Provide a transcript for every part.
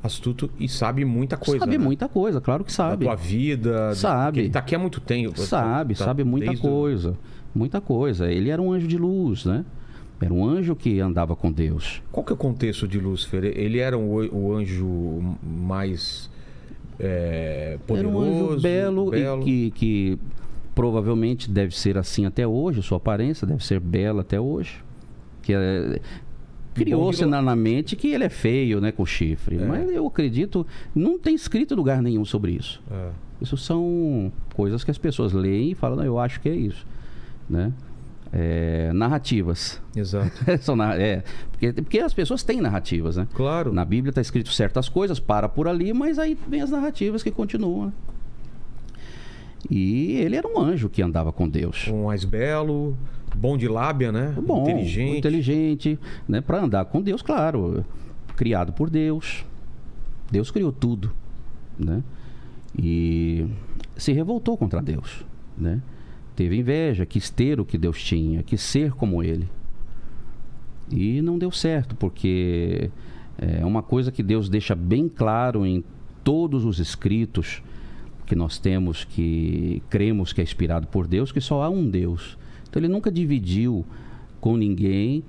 Astuto e sabe muita coisa, Sabe né? muita coisa, claro que sabe. Da tua vida. Sabe. Ele tá aqui há muito tempo. Sabe muita desde coisa. Muita coisa. Ele era um anjo de luz, né? Era um anjo que andava com Deus. Qual que é o contexto de Lúcifer? Ele era o anjo mais poderoso? Era um anjo belo. E que provavelmente deve ser assim até hoje. Sua aparência deve ser bela até hoje. Criou-se na mente que ele é feio, né, com chifre. Mas eu acredito, não tem escrito em lugar nenhum sobre isso. Isso são coisas que as pessoas leem e falam, não, eu acho que é isso, né? Narrativas. Exato. Porque as pessoas têm narrativas, né? Claro. Na Bíblia está escrito certas coisas, para por ali, mas aí vem as narrativas que continuam, né? E ele era um anjo que andava com Deus. Um mais belo, bom de lábia, né? Bom, inteligente. Inteligente, né? Para andar com Deus, claro. Criado por Deus. Deus criou tudo, né? E se revoltou contra Deus, né? Teve inveja, quis ter o que Deus tinha, quis ser como ele. E não deu certo, porque é uma coisa que Deus deixa bem claro em todos os escritos que nós temos, que cremos que é inspirado por Deus, que só há um Deus. Então ele nunca dividiu com ninguém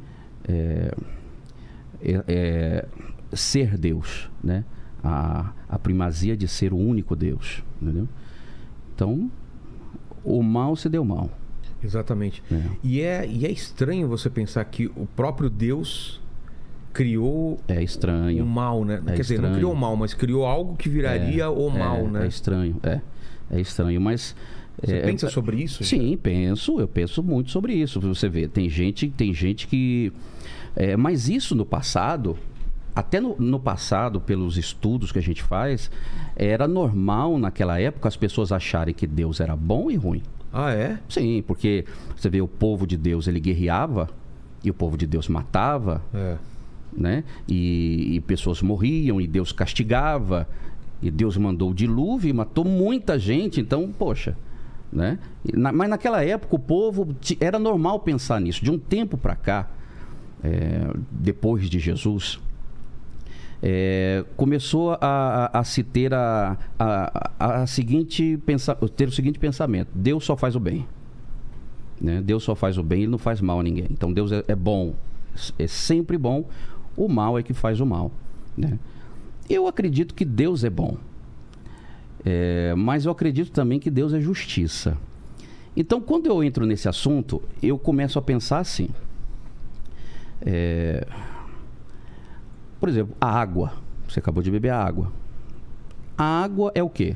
ser Deus, né? A primazia de ser o único Deus, entendeu? Então, o mal se deu mal. Exatamente. E é estranho você pensar que o próprio Deus criou estranho. o mal, né? Quer dizer, não criou o mal, mas criou algo que viraria o mal, né? É estranho, é estranho, mas... Você pensa sobre isso? Sim, eu penso muito sobre isso. Você vê, tem gente que... mas isso no passado, até no passado, pelos estudos que a gente faz, era normal naquela época as pessoas acharem que Deus era bom e ruim. Ah, é? Sim, porque você vê o povo de Deus, ele guerreava e o povo de Deus matava, né? E pessoas morriam e Deus castigava e Deus mandou o dilúvio e matou muita gente. Então, poxa, né? Mas naquela época o povo era normal pensar nisso. De um tempo para cá, depois de Jesus, começou a se ter ter o seguinte pensamento: Deus só faz o bem, né? Deus só faz o bem, ele não faz mal a ninguém. Então Deus é bom, é sempre bom. O mal é que faz o mal, né? Eu acredito que Deus é bom, mas eu acredito também que Deus é justiça. Então, quando eu entro nesse assunto, eu começo a pensar assim. Por exemplo, a água. Você acabou de beber a água. A água é o quê?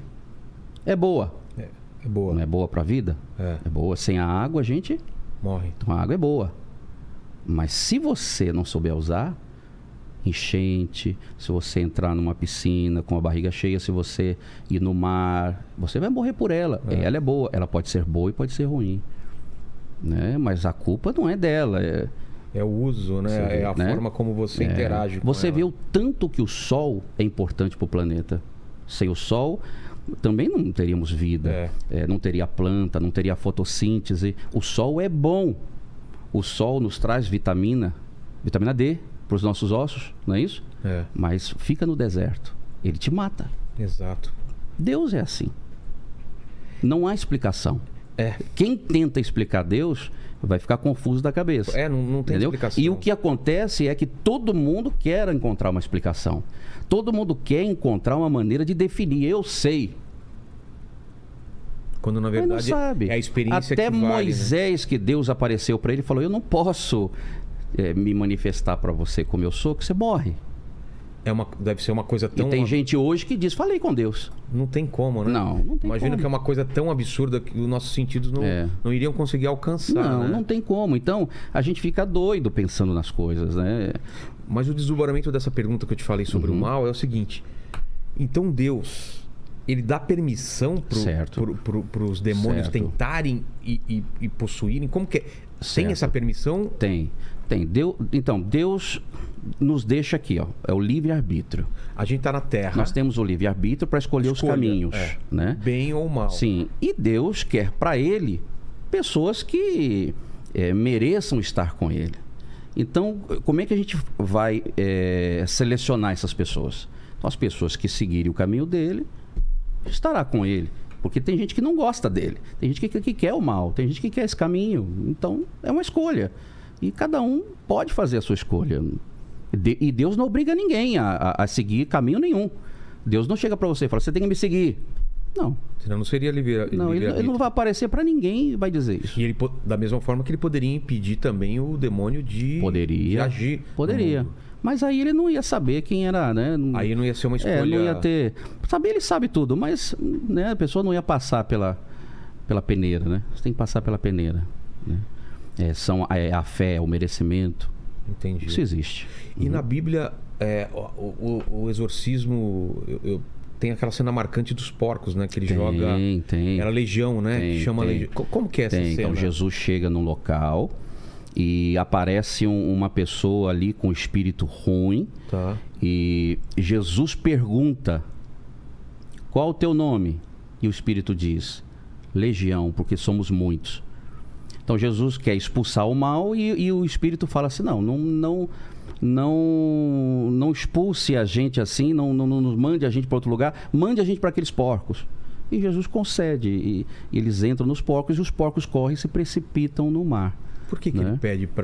É boa. É boa. Não é boa para a vida? É boa. Sem a água, a gente morre. Então, a água é boa. Mas se você não souber usar, enchente, se você entrar numa piscina com a barriga cheia, se você ir no mar, você vai morrer por ela. Ela é boa. Ela pode ser boa e pode ser ruim, né? Mas a culpa não é dela. É o uso, né? É a forma como você interage com você ela. vê o tanto que o Sol é importante para o planeta. Sem o Sol, também não teríamos vida. Não teria planta, não teria fotossíntese. O Sol é bom. O Sol nos traz vitamina D para os nossos ossos, não é isso? Mas fica no deserto. Ele te mata. Exato. Deus é assim. Não há explicação. Quem tenta explicar Deus vai ficar confuso da cabeça. Não tem explicação. E o que acontece é que todo mundo quer encontrar uma explicação. Todo mundo quer encontrar uma maneira de definir. Eu sei. Quando na verdade não sabe. É a experiência Até que vale, Moisés, né? Que Deus apareceu para ele e falou: eu não posso me manifestar para você como eu sou, que você morre. Deve ser uma coisa tão... E tem gente hoje que diz: falei com Deus. Não tem como, né? Não tem Imagina como. que é uma coisa tão absurda que os nossos sentidos não iriam conseguir alcançar. Não tem como. Então, a gente fica doido pensando nas coisas, né? Mas o desdobramento dessa pergunta que eu te falei sobre o mal é o seguinte: então Deus, ele dá permissão para os demônios tentarem e possuírem? Como que é? Tem essa permissão? Tem. Então, Deus nos deixa aqui, ó, é o livre-arbítrio. A gente está na Terra. Nós temos o livre-arbítrio para escolher os caminhos, né? Bem ou mal. Sim. E Deus quer para ele pessoas que mereçam estar com ele. Então, como é que a gente vai selecionar essas pessoas? Então, as pessoas que seguirem o caminho dele, estará com ele. Porque tem gente que não gosta dele. Tem gente que quer o mal. Tem gente que quer esse caminho. Então, é uma escolha. E cada um pode fazer a sua escolha. E Deus não obriga ninguém a seguir caminho nenhum. Deus não chega para você e fala, você tem que me seguir. Não. Senão não seria livre. Não, ele não vai aparecer para ninguém e vai dizer isso. E ele, da mesma forma que ele poderia impedir também o demônio de agir. Poderia. Mas aí ele não ia saber quem era, né? Aí não ia ser uma escolha... não ia ter... Saber, ele sabe tudo, mas né, a pessoa não ia passar pela peneira, né? Você tem que passar pela peneira. Né? A fé, o merecimento. Entendi. Isso existe. E na Bíblia, o exorcismo... Tem aquela cena marcante dos porcos, né? Que ele joga... Tem. Era legião, né? Que chama legião. Como que é essa cena? Então, Jesus chega num local... E aparece uma pessoa ali com espírito ruim. Tá. E Jesus pergunta, qual o teu nome? E o espírito diz, Legião, porque somos muitos. Então Jesus quer expulsar o mal e o espírito fala assim, não expulse a gente assim, não mande a gente para outro lugar, mande a gente para aqueles porcos. E Jesus concede, e eles entram nos porcos e os porcos correm e se precipitam no mar. Por que ele pede para